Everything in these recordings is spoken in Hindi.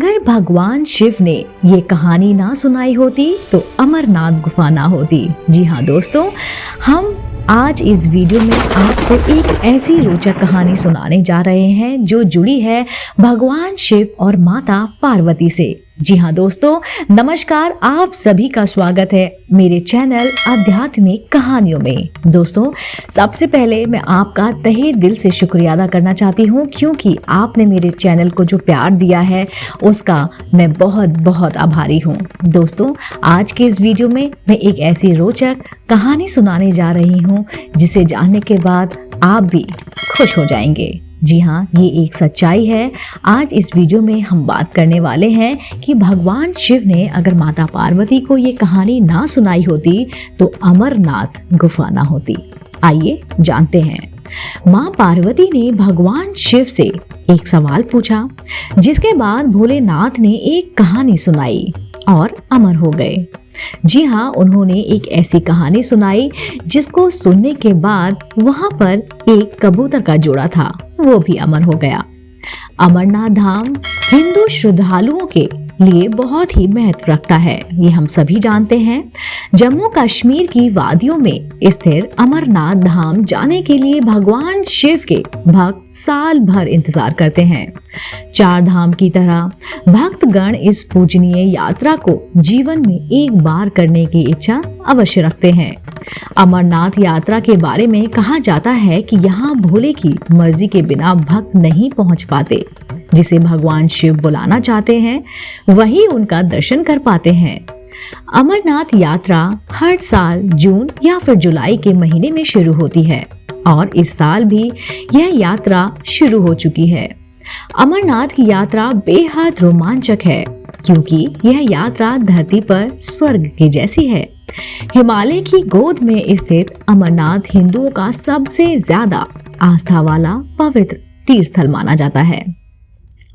अगर भगवान शिव ने ये कहानी ना सुनाई होती तो अमरनाथ गुफा ना होती। जी हाँ दोस्तों, हम आज इस वीडियो में आपको एक ऐसी रोचक कहानी सुनाने जा रहे हैं जो जुड़ी है भगवान शिव और माता पार्वती से। जी हाँ दोस्तों, नमस्कार, आप सभी का स्वागत है मेरे चैनल आध्यात्मिक कहानियों में। दोस्तों, सबसे पहले मैं आपका तहे दिल से शुक्रिया अदा करना चाहती हूँ क्योंकि आपने मेरे चैनल को जो प्यार दिया है उसका मैं बहुत बहुत आभारी हूँ। दोस्तों, आज के इस वीडियो में मैं एक ऐसी रोचक कहानी सुनाने जा रही हूँ जिसे जानने के बाद आप भी खुश हो जाएंगे। जी हाँ, ये एक सच्चाई है। आज इस वीडियो में हम बात करने वाले हैं कि भगवान शिव ने अगर माता पार्वती को ये कहानी ना सुनाई होती तो अमरनाथ गुफा ना होती। आइए जानते हैं। माँ पार्वती ने भगवान शिव से एक सवाल पूछा, जिसके बाद भोलेनाथ ने एक कहानी सुनाई और अमर हो गए। जी हाँ, उन्होंने एक ऐसी कहानी सुनाई जिसको सुनने के बाद वहां पर एक कबूतर का जोड़ा था, वो भी अमर हो गया। अमरनाथ धाम हिंदू श्रद्धालुओं के लिए बहुत ही महत्व रखता है, ये हम सभी जानते हैं। जम्मू कश्मीर की वादियों में स्थित अमरनाथ धाम जाने के लिए भगवान शिव के भक्त साल भर इंतजार करते हैं। चार धाम की तरह भक्तगण इस पूजनीय यात्रा को जीवन में एक बार करने की इच्छा अवश्य रखते हैं। अमरनाथ यात्रा के बारे में कहा जाता है कि यहाँ भोले की मर्जी के बिना भक्त नहीं पहुँच पाते। जिसे भगवान शिव बुलाना चाहते हैं वही उनका दर्शन कर पाते हैं। अमरनाथ यात्रा हर साल जून या फिर जुलाई के महीने में शुरू होती है और इस साल भी यह यात्रा शुरू हो चुकी है। अमरनाथ की यात्रा बेहद रोमांचक है क्योंकि यह यात्रा धरती पर स्वर्ग की जैसी है। हिमालय की गोद में स्थित अमरनाथ हिंदुओं का सबसे ज्यादा आस्था वाला पवित्र तीर्थ स्थल माना जाता है।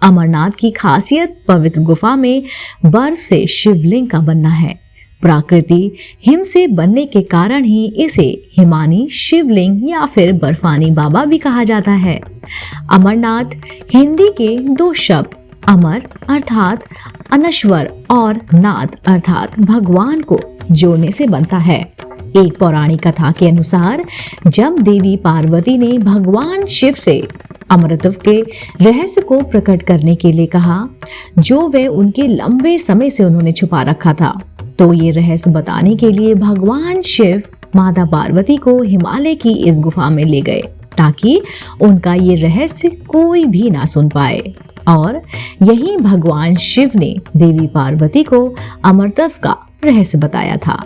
अमरनाथ की खासियत पवित्र गुफा में बर्फ से शिवलिंग का बनना है। प्रकृति हिम से बनने के कारण ही इसे हिमानी शिवलिंग या फिर बर्फानी बाबा भी कहा जाता है। अमरनाथ हिंदी के दो शब्द अमर अर्थात अनश्वर और नाथ अर्थात भगवान को जोड़ने से बनता है। एक पौराणिक कथा के अनुसार जब देवी पार्वती ने भगवान शिव से अमरत्व के रहस्य को प्रकट करने के लिए कहा, जो वे उनके लंबे समय से उन्होंने छुपा रखा था, तो ये रहस्य बताने के लिए भगवान शिव माता पार्वती को हिमालय की इस गुफा में ले गए ताकि उनका ये रहस्य कोई भी ना सुन पाए। और यही भगवान शिव ने देवी पार्वती को अमरत्व का रहस्य बताया था।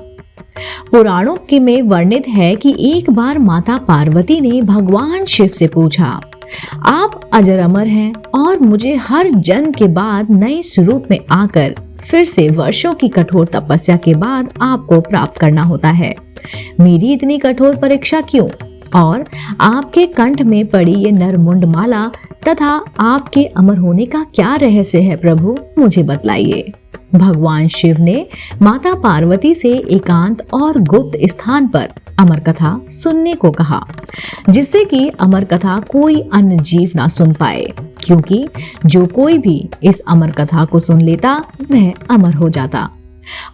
पुराणों के में वर्णित है कि एक बार माता पार्वती ने भगवान शिव से पूछा, आप अजर अमर हैं और मुझे हर जन्म के बाद नए स्वरूप में आकर फिर से वर्षों की कठोर तपस्या के बाद आपको प्राप्त करना होता है। मेरी इतनी कठोर परीक्षा क्यों? और आपके कंठ में पड़ी ये नरमुंड माला तथा आपके अमर होने का क्या रहस्य है प्रभु, मुझे बतलाइए। भगवान शिव ने माता पार्वती से एकांत और गुप्त स्थान पर अमर कथा सुनने को कहा, जिससे कि अमर कथा कोई अन्य जीव ना सुन पाए, क्योंकि जो कोई भी इस अमर कथा को सुन लेता वह अमर हो जाता।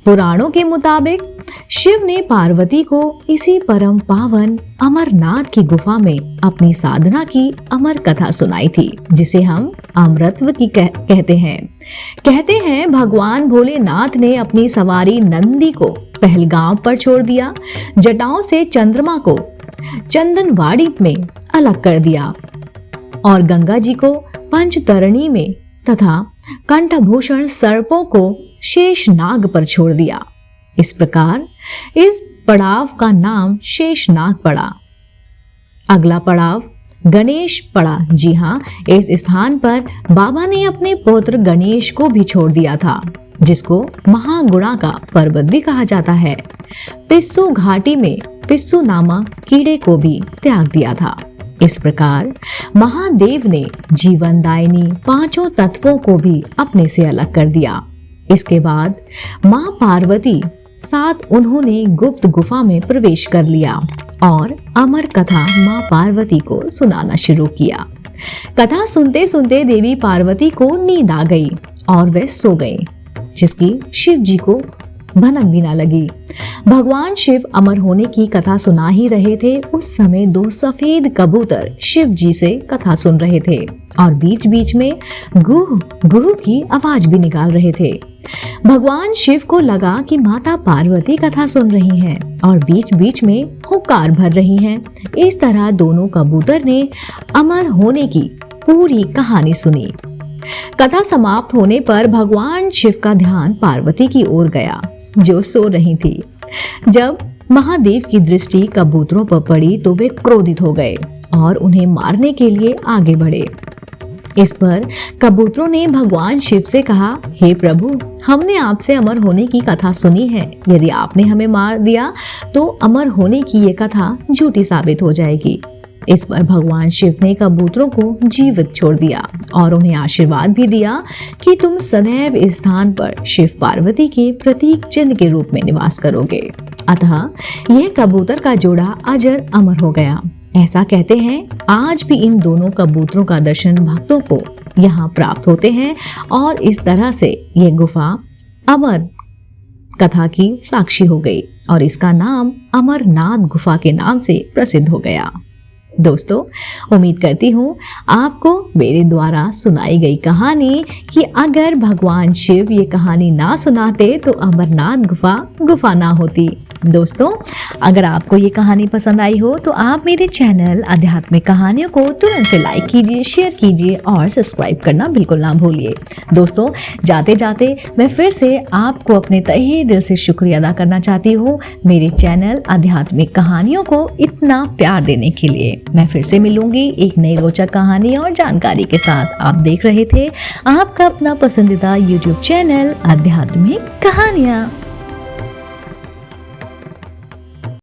पुराणों के मुताबिक शिव ने पार्वती को इसी परम पावन अमरनाथ की गुफा में अपनी साधना की अमर कथा सुनाई थी, जिसे हम अमरत्व की कहते हैं। भगवान भोलेनाथ ने अपनी सवारी नंदी को पहलगांव पर छोड़ दिया, जटाओं से चंद्रमा को चंदनवाड़ी में अलग कर दिया और गंगा जी को पंचतरणी में तथा कंठभूषण सर्पों को शेषनाग पर छोड़ दिया। इस प्रकार इस पड़ाव का नाम शेषनाग पड़ा। अगला पड़ाव गणेश पड़ा। जी हाँ, इस स्थान पर बाबा ने अपने पुत्र गणेश को भी छोड़ दिया था, जिसको महागुणा का पर्वत भी कहा जाता है। पिस्सू घाटी में पिस्सू नामक कीड़े को भी त्याग दिया था। इस प्रकार महादेव ने जीवनदायिनी पांचों तत्वों को भी अपने से अलग कर दिया। इसके बाद माँ पार्वती साथ उन्होंने गुप्त गुफा में प्रवेश कर लिया और अमर कथा माँ पार्वती को सुनाना शुरू किया। कथा सुनते सुनते देवी पार्वती को नींद आ गई और वे सो गए, जिसकी शिव जी को भनक भी ना लगी। भगवान शिव अमर होने की कथा सुना ही रहे थे। उस समय 2 सफेद कबूतर शिव जी से कथा सुन रहे थे और बीच बीच में गुह गुह की आवाज भी निकाल रहे थे। भगवान शिव को लगा कि माता पार्वती कथा सुन रही हैं और बीच बीच में हुंकार भर रही हैं। इस तरह दोनों कबूतर ने अमर होने की पूरी कहानी सुनी। कथा समाप्त होने पर भगवान शिव का ध्यान पार्वती की ओर गया, जो सो रही थी। जब महादेव की दृष्टि कबूतरों पर पड़ी तो वे क्रोधित हो गए और उन्हें मारने के लिए आगे बढ़े। इस पर कबूतरों ने भगवान शिव से कहा, हे प्रभु, हमने आपसे अमर होने की कथा सुनी है। यदि आपने हमें मार दिया तो अमर होने की ये कथा झूठी साबित हो जाएगी। इस पर भगवान शिव ने कबूतरों को जीवित छोड़ दिया और उन्हें आशीर्वाद भी दिया कि तुम सदैव इस स्थान पर शिव पार्वती के प्रतीक चिन्ह के रूप में निवास करोगे। अतः यह कबूतर का जोड़ा अजर अमर हो गया। ऐसा कहते हैं आज भी इन दोनों कबूतरों का दर्शन भक्तों को यहाँ प्राप्त होते हैं और इस तरह से ये गुफा अमर कथा की साक्षी हो गई और इसका नाम अमरनाथ गुफा के नाम से प्रसिद्ध हो गया। दोस्तों, उम्मीद करती हूँ आपको मेरे द्वारा सुनाई गई कहानी कि अगर भगवान शिव ये कहानी ना सुनाते तो अमरनाथ गुफा ना होती। दोस्तों, अगर आपको ये कहानी पसंद आई हो तो आप मेरे चैनल आध्यात्मिक कहानियों को तुरंत से लाइक कीजिए, शेयर कीजिए और सब्सक्राइब करना बिल्कुल ना भूलिए। दोस्तों, जाते जाते मैं फिर से आपको अपने तहे दिल से शुक्रिया अदा करना चाहती हूँ मेरे चैनल आध्यात्मिक कहानियों को इतना प्यार देने के लिए। मैं फिर से मिलूंगी एक नई रोचक कहानी और जानकारी के साथ। आप देख रहे थे आपका अपना पसंदीदा YouTube चैनल आध्यात्मिक कहानियाँ।